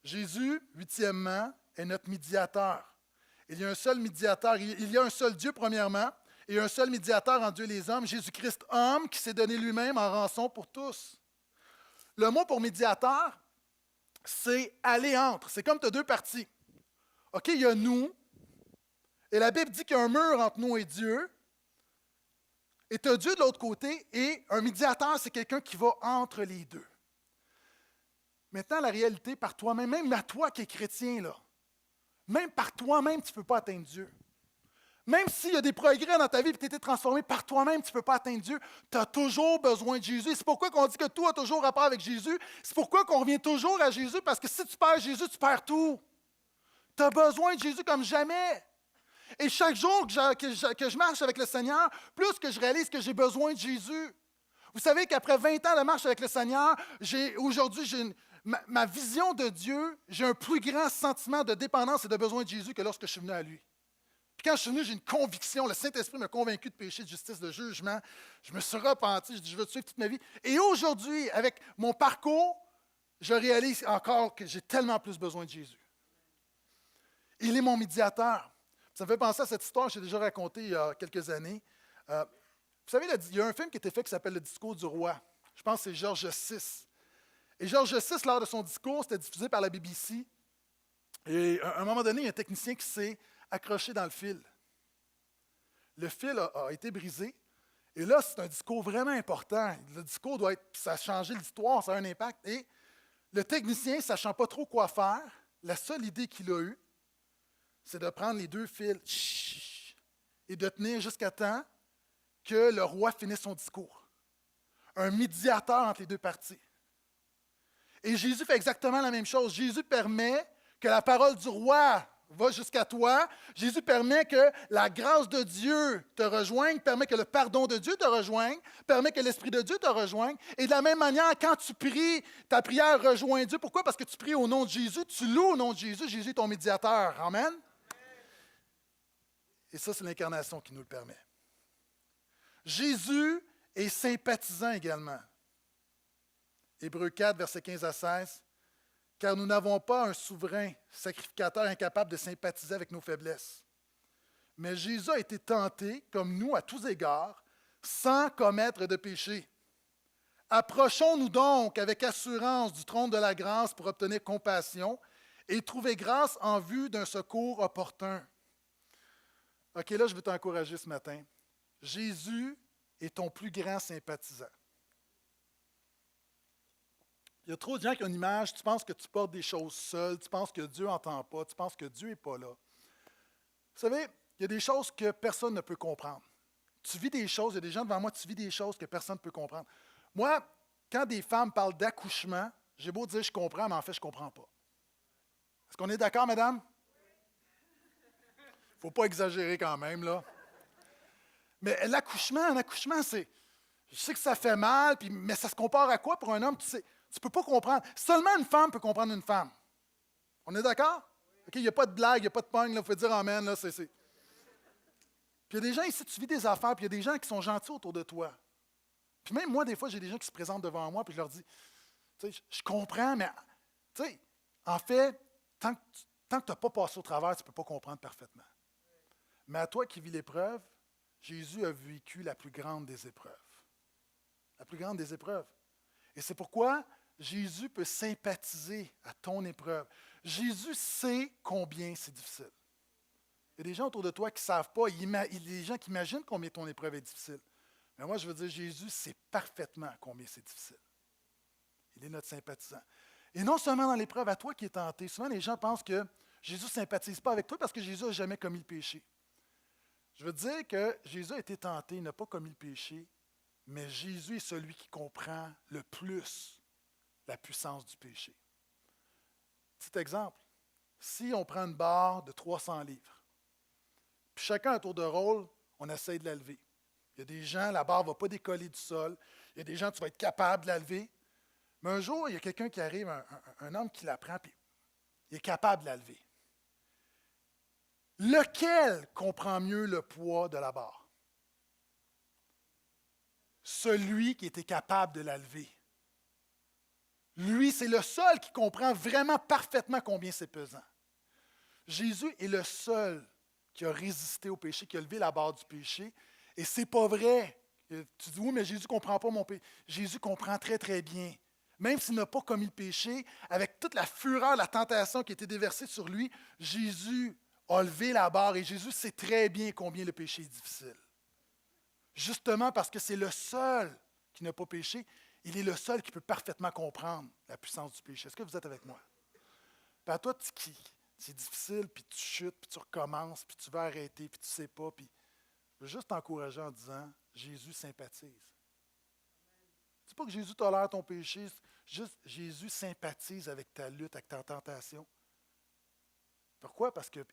Jésus, huitièmement, est notre médiateur. Il y a un seul médiateur, il y a un seul Dieu, premièrement, et un seul médiateur entre Dieu et les hommes, Jésus-Christ, homme, qui s'est donné lui-même en rançon pour tous. Le mot pour médiateur, c'est aller entre. C'est comme tu as deux parties. OK, il y a nous, et la Bible dit qu'il y a un mur entre nous et Dieu, et tu as Dieu de l'autre côté, et un médiateur, c'est quelqu'un qui va entre les deux. Maintenant, la réalité, par toi-même, même à toi qui es chrétien, là, même par toi-même, tu ne peux pas atteindre Dieu. Même s'il y a des progrès dans ta vie et tu as été transformé par toi-même, tu ne peux pas atteindre Dieu. Tu as toujours besoin de Jésus. C'est pourquoi on dit que tout a toujours rapport avec Jésus. C'est pourquoi on revient toujours à Jésus, parce que si tu perds Jésus, tu perds tout. Tu as besoin de Jésus comme jamais. Et chaque jour que je marche avec le Seigneur, plus que je réalise que j'ai besoin de Jésus. Vous savez qu'après 20 ans de marche avec le Seigneur, aujourd'hui, ma vision de Dieu, j'ai un plus grand sentiment de dépendance et de besoin de Jésus que lorsque je suis venu à lui. Puis quand je suis venu, j'ai une conviction. Le Saint-Esprit m'a convaincu de péché, de justice, de jugement. Je me suis repenti. Je dis, je veux te suivre toute ma vie. Et aujourd'hui, avec mon parcours, je réalise encore que j'ai tellement plus besoin de Jésus. Il est mon médiateur. Ça me fait penser à cette histoire que j'ai déjà racontée il y a quelques années. Vous savez, il y a un film qui a été fait qui s'appelle Le Discours du Roi. Je pense que c'est George VI. Et George VI, lors de son discours, c'était diffusé par la BBC. Et à un moment donné, il y a un technicien qui s'est accroché dans le fil. Le fil a été brisé. Et là, c'est un discours vraiment important. Le discours doit être, ça a changé l'histoire, ça a un impact. Et le technicien, ne sachant pas trop quoi faire, la seule idée qu'il a eue, c'est de prendre les deux fils et de tenir jusqu'à temps que le roi finisse son discours. Un médiateur entre les deux parties. Et Jésus fait exactement la même chose. Jésus permet que la parole du roi va jusqu'à toi. Jésus permet que la grâce de Dieu te rejoigne, permet que le pardon de Dieu te rejoigne, permet que l'Esprit de Dieu te rejoigne. Et de la même manière, quand tu pries, ta prière rejoint Dieu. Pourquoi? Parce que tu pries au nom de Jésus, tu loues au nom de Jésus. Jésus est ton médiateur. Amen? Et ça, c'est l'incarnation qui nous le permet. Jésus est sympathisant également. Hébreux 4, versets 15 à 16. Car nous n'avons pas un souverain sacrificateur incapable de sympathiser avec nos faiblesses. Mais Jésus a été tenté, comme nous, à tous égards, sans commettre de péché. Approchons-nous donc avec assurance du trône de la grâce pour obtenir compassion et trouver grâce en vue d'un secours opportun. OK, là, je veux t'encourager ce matin. Jésus est ton plus grand sympathisant. Il y a trop de gens qui ont une image, tu penses que tu portes des choses seul, tu penses que Dieu n'entend pas, tu penses que Dieu n'est pas là. Vous savez, il y a des choses que personne ne peut comprendre. Tu vis des choses, il y a des gens devant moi, tu vis des choses que personne ne peut comprendre. Moi, quand des femmes parlent d'accouchement, j'ai beau dire je comprends, mais en fait, je ne comprends pas. Est-ce qu'on est d'accord, madame? Il ne faut pas exagérer quand même, là. Mais un accouchement, c'est... Je sais que ça fait mal, mais ça se compare à quoi pour un homme? Tu ne peux pas comprendre. Seulement une femme peut comprendre une femme. On est d'accord? OK, il n'y a pas de blague, il n'y a pas de pogne, il faut dire amen. Là, Puis il y a des gens ici, tu vis des affaires, puis il y a des gens qui sont gentils autour de toi. Puis même moi, des fois, j'ai des gens qui se présentent devant moi, puis je leur dis, tu sais, je comprends, mais tu sais, en fait, tant que tu n'as pas passé au travers, tu ne peux pas comprendre parfaitement. Mais à toi qui vis l'épreuve, Jésus a vécu la plus grande des épreuves. La plus grande des épreuves. Et c'est pourquoi Jésus peut sympathiser à ton épreuve. Jésus sait combien c'est difficile. Il y a des gens autour de toi qui ne savent pas, il y a des gens qui imaginent combien ton épreuve est difficile. Mais moi, je veux dire, Jésus sait parfaitement combien c'est difficile. Il est notre sympathisant. Et non seulement dans l'épreuve, à toi qui es tenté. Souvent, les gens pensent que Jésus ne sympathise pas avec toi parce que Jésus n'a jamais commis le péché. Je veux dire que Jésus a été tenté, il n'a pas commis le péché, mais Jésus est celui qui comprend le plus la puissance du péché. Petit exemple, si on prend une barre de 300 livres, puis chacun à tour de rôle, on essaye de la lever. Il y a des gens, la barre ne va pas décoller du sol. Il y a des gens, tu vas être capable de la lever. Mais un jour, il y a quelqu'un qui arrive, un homme qui la prend, puis il est capable de la lever. Lequel comprend mieux le poids de la barre? Celui qui était capable de la lever. Lui, c'est le seul qui comprend vraiment parfaitement combien c'est pesant. Jésus est le seul qui a résisté au péché, qui a levé la barre du péché. Et ce n'est pas vrai. Tu dis, oui, mais Jésus ne comprend pas mon péché. Jésus comprend très, très bien. Même s'il n'a pas commis le péché, avec toute la fureur, la tentation qui a été déversée sur lui, Jésus a levé la barre et Jésus sait très bien combien le péché est difficile. Justement parce que c'est le seul qui n'a pas péché, il est le seul qui peut parfaitement comprendre la puissance du péché. Est-ce que vous êtes avec moi? Puis à toi, c'est difficile, puis tu chutes, puis tu recommences, puis tu vas arrêter, puis tu ne sais pas. Puis je veux juste t'encourager en disant, Jésus sympathise. C'est pas que Jésus tolère ton péché, juste Jésus sympathise avec ta lutte, avec ta tentation. Pourquoi? Parce qu'il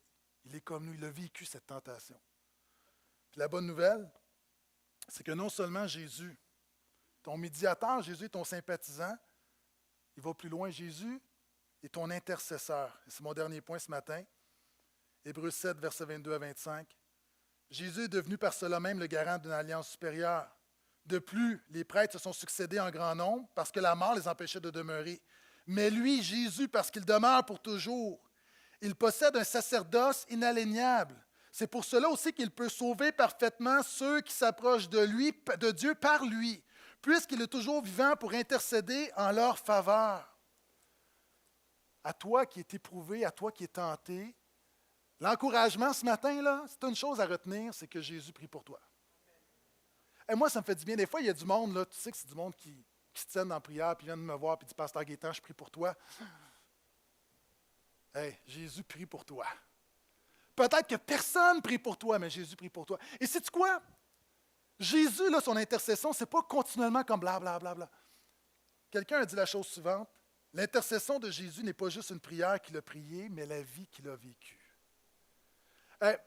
est comme nous, il a vécu cette tentation. Puis la bonne nouvelle, c'est que non seulement Jésus, ton médiateur, Jésus est ton sympathisant, il va plus loin, Jésus est ton intercesseur. Et c'est mon dernier point ce matin. Hébreux 7, versets 22 à 25. Jésus est devenu par cela même le garant d'une alliance supérieure. De plus, les prêtres se sont succédés en grand nombre parce que la mort les empêchait de demeurer. Mais lui, Jésus, parce qu'il demeure pour toujours, il possède un sacerdoce inaliénable. C'est pour cela aussi qu'il peut sauver parfaitement ceux qui s'approchent de lui, de Dieu par lui, puisqu'il est toujours vivant pour intercéder en leur faveur. À toi qui es éprouvé, à toi qui es tenté, l'encouragement ce matin, là, c'est une chose à retenir, c'est que Jésus prie pour toi. Et moi, ça me fait du bien. Des fois, il y a du monde, là, tu sais que c'est du monde qui se tiennent en prière, puis viennent me voir, puis dit, Pasteur Gaétan, je prie pour toi. Hey, Jésus prie pour toi. Peut-être que personne prie pour toi, mais Jésus prie pour toi. Et sais-tu quoi? Jésus, là, son intercession, ce n'est pas continuellement comme blablabla. Bla, bla, bla. Quelqu'un a dit la chose suivante. L'intercession de Jésus n'est pas juste une prière qu'il a priée, mais la vie qu'il a vécue. Hey,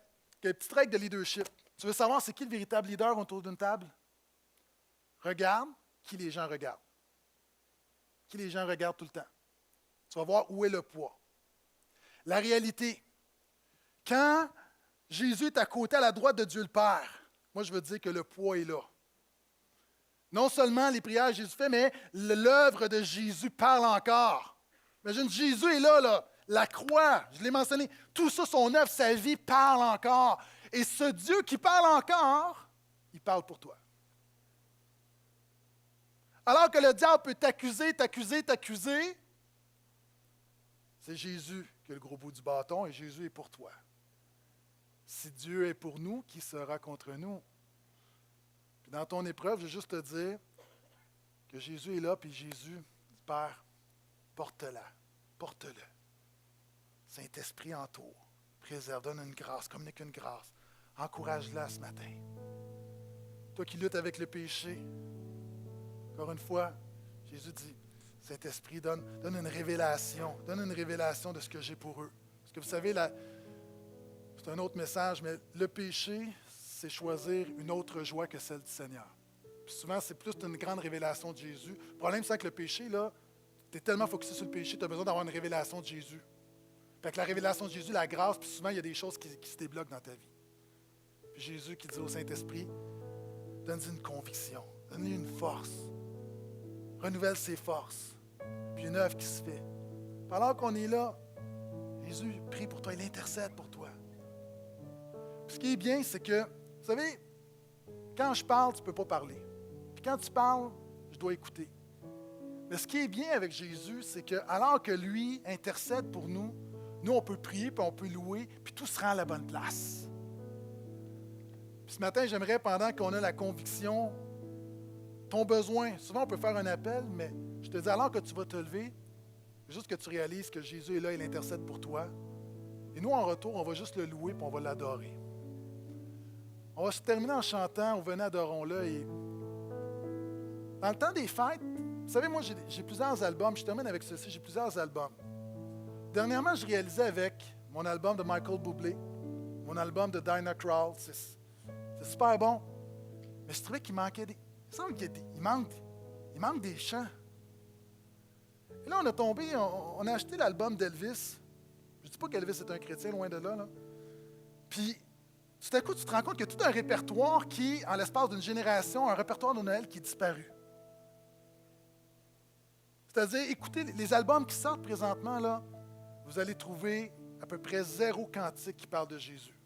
une petite règle de leadership. Tu veux savoir c'est qui le véritable leader autour d'une table? Regarde qui les gens regardent. Qui les gens regardent tout le temps. Tu vas voir où est le poids. La réalité, quand Jésus est à côté, à la droite de Dieu le Père, moi je veux dire que le poids est là. Non seulement les prières que Jésus fait, mais l'œuvre de Jésus parle encore. Imagine, Jésus est là, la croix, je l'ai mentionné, tout ça, son œuvre, sa vie parle encore. Et ce Dieu qui parle encore, il parle pour toi. Alors que le diable peut t'accuser, c'est Jésus qui a le gros bout du bâton et Jésus est pour toi. Si Dieu est pour nous, qui sera contre nous? Puis dans ton épreuve, je veux juste te dire que Jésus est là, puis Jésus dit, Père, porte-la, porte-le. Saint-Esprit entoure, préserve, donne une grâce, communique une grâce. Encourage-la ce matin. Toi qui luttes avec le péché, encore une fois, Jésus dit, Saint-Esprit, donne une révélation de ce que j'ai pour eux. Parce que vous savez, c'est un autre message, mais le péché, c'est choisir une autre joie que celle du Seigneur. Puis souvent, c'est plus une grande révélation de Jésus. Le problème, c'est que le péché, là, tu es tellement focusé sur le péché, tu as besoin d'avoir une révélation de Jésus. Fait que la révélation de Jésus, la grâce, puis souvent, il y a des choses qui se débloquent dans ta vie. Puis Jésus qui dit au Saint-Esprit, donne-lui une conviction, donne-lui une force, renouvelle ses forces, puis une œuvre qui se fait. Pendant qu'on est là, Jésus prie pour toi, il intercède pour toi. Puis ce qui est bien, c'est que, vous savez, quand je parle, tu ne peux pas parler. Puis quand tu parles, je dois écouter. Mais ce qui est bien avec Jésus, c'est que alors que lui intercède pour nous, nous, on peut prier, puis on peut louer, puis tout se rend à la bonne place. Puis ce matin, j'aimerais, pendant qu'on a la conviction, ton besoin, souvent on peut faire un appel, mais je te dis, alors que tu vas te lever, juste que tu réalises que Jésus est là, il intercède pour toi. Et nous, en retour, on va juste le louer, puis on va l'adorer. On va se terminer en chantant « Venez, adorons-le ». Et dans le temps des fêtes, vous savez, moi, j'ai plusieurs albums. Je termine avec ceci, j'ai plusieurs albums. Dernièrement, je réalisais avec mon album de Michael Bublé, mon album de Dinah Krall. C'est super bon. Mais je trouvais qu'il manquait des... Il semble qu'il manque des chants. Et là, on a tombé, on a acheté l'album d'Elvis. Je ne dis pas qu'Elvis est un chrétien, loin de là. Puis, tout à coup, tu te rends compte qu'il y a tout un répertoire qui, en l'espace d'une génération, un répertoire de Noël qui est disparu. C'est-à-dire, écoutez, les albums qui sortent présentement, là, vous allez trouver à peu près 0 cantique qui parle de Jésus.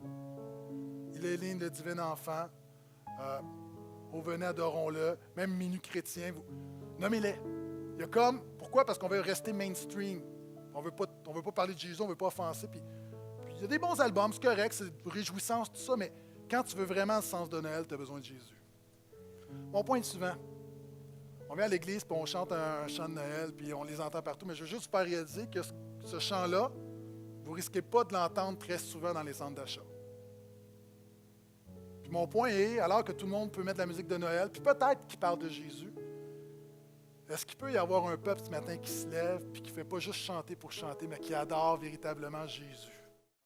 Il est ligne, le divin enfant, Ô venez, adorons-le, même Minuit chrétien, nommez-les. Il y a comme, pourquoi? Parce qu'on veut rester mainstream. On veut pas parler de Jésus, on ne veut pas offenser. Puis il y a des bons albums, c'est correct, c'est réjouissance, tout ça, mais quand tu veux vraiment le sens de Noël, tu as besoin de Jésus. Mon point est suivant. On vient à l'église, puis on chante un chant de Noël, puis on les entend partout, mais je veux juste vous faire réaliser que ce chant-là, vous ne risquez pas de l'entendre très souvent dans les centres d'achat. Puis mon point est, alors que tout le monde peut mettre la musique de Noël, puis peut-être qu'il parle de Jésus, est-ce qu'il peut y avoir un peuple ce matin qui se lève, puis qui ne fait pas juste chanter pour chanter, mais qui adore véritablement Jésus?